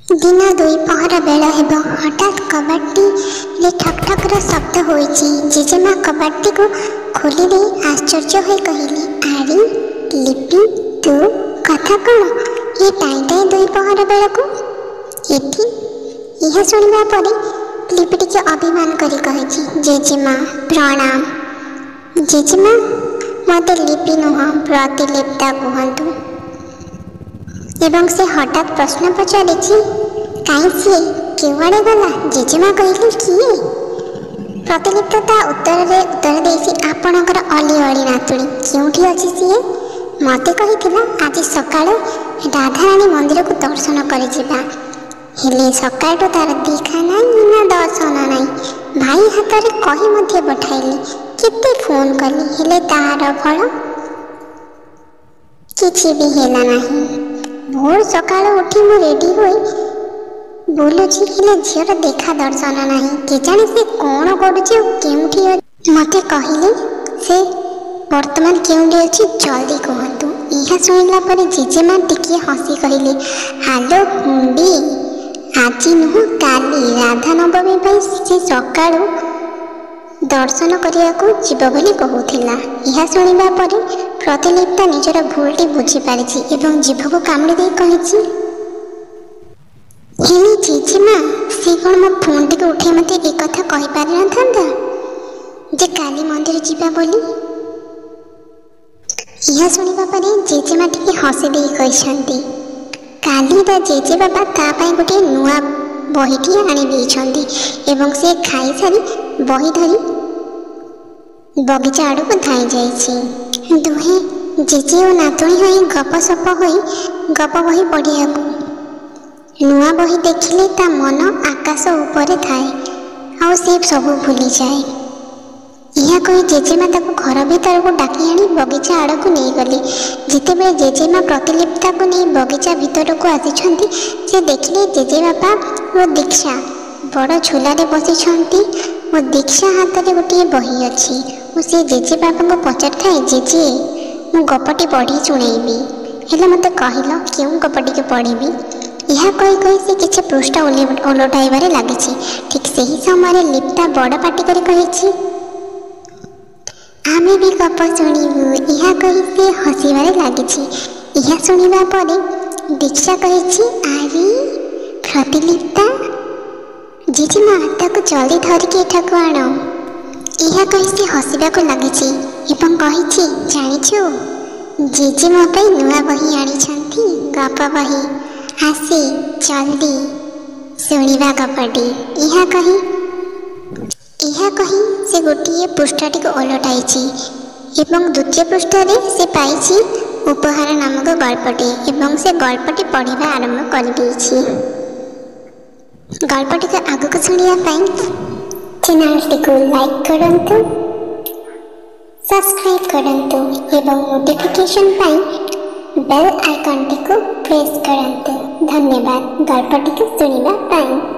दिन दुईपहर बेल हेब हठात कबाटी रे ठक ठक शब्द होइछि। जेजेमा कबाटी को खोली दे आश्चर्य हो कहली, आरी लिपि तू कथा कौन ये टाई टाई दुईपहर बेल को एठी। यह सुनिबा परे लिपि टिके अभिमान करी कहिछि, जेजेमा प्रणाम। जेजेमा मते लिपि नुह प्रतिलिप्ता कहतु। एवं से हठात प्रश्न पचारि, कहीं सी केवड़े गला? जेजेमा कहली, किए? प्रतिलिप्ता उत्तर देसी आपणकर अली अली नातुणी क्योंठी अच्छी सीए? मते कहिथिला आज सकाळु राधाराणी मंदिर को दर्शन करि जिबा। हेले सकाळु तार देखा नहीं ना दर्शन नहीं। भाई हाथ रे कही मध्ये पठाइली, केते फोन कली हेले तार फल किछि भी हेला नहीं। भोर सकाळु उठी मु रेडी होई बोलुची हेले झीर देखा दर्शन नहीं। केजाणी से कौन करुची केउठी मते कहले से वर्तमान केउठी अछि जल्दी कहतु। यह सुनिला परे जेजेमा टिके हसी कहले, हालो हुंडी आज नुह काली राधा नवमी पर से सकाळु दर्शन करिया को जीव बोली कहूथिला। यह सुनिबा परे प्रतिलिप्ता निजर भूलटी बुझी पारिछि एवं जीभ को कामुड़ी दे कहिछि, हेले जेजेमा से कौन मो फोन टी उठे मत एक कथा कही पारि न था जे काली मंदिर जीवा बोली। यह सुनिबा परे जेजेमा टिके हसी दे कहिसंती, काली दा जेजे बाबा ता पई गोटे नुआ बहीटी आनी देइछंती एवं से खाई सारी बही धरी बगीचा आड़ को धाई जाइछि। दुहे जेजे और नातुणी होई गपसप होई गप बही पढ़िया नुआ बही देखिले ता मन आकाश ऊपर थाए आ से सब भूली जाए। यह कही जेजेमा ताको घर भीतर को डाकी आनी बगीचा आड़ को नहीं गली। जितेबेले जेजेमा प्रतिलिप्ता को नहीं बगीचा भीतर को आसिछंती से देखिले जेजे बापा वो दीक्षा बड़ झोलारे बसिछंती। वो दीक्षा हाथ में गोटे बही अच्छी। से जेजे बापा को पचार थाए, जेजे मु गपटी पढ़ी शुणेबी हेले मते कहल क्यों गपटी के पढ़ी। यह कही कही से किसी पृष्ठ ओलटाइबारे लागिछि। ठीक सही समय लिप्ता बड़ पाटी करी कहिछि, आमे भी गप शुणिबु। यह कही से हसीबारे लागिछि। यह शुणिबा परे दीक्षा कहिछि, आरी प्रतिलिप्ता जेजेमा ताको जल्दी धरिके एठाको आण। यह कही से हसीबा को लागिछि एवं कहिछि, जानिछु जेजे मो पई नुआ बही आनिछंती गप बही, आसे जल्दी शुणिबा गपटी। यह कही से गोटे पृष्ठटी को ओलटाइछि एवं द्वितीय पृष्ठ रे से पाइछि उपहार नामक गल्पटी एवं से गल्पटी पढ़िबा आरंभ कर देछि। गल्पटी को आगक शुणिया पाई चैनल को लाइक करंतु, सब्सक्राइब करंतु एवं नोटिफिकेशन पाई बेल आइकन को प्रेस करंतु। धन्यवाद गल्पटी को सुनिबा पाई।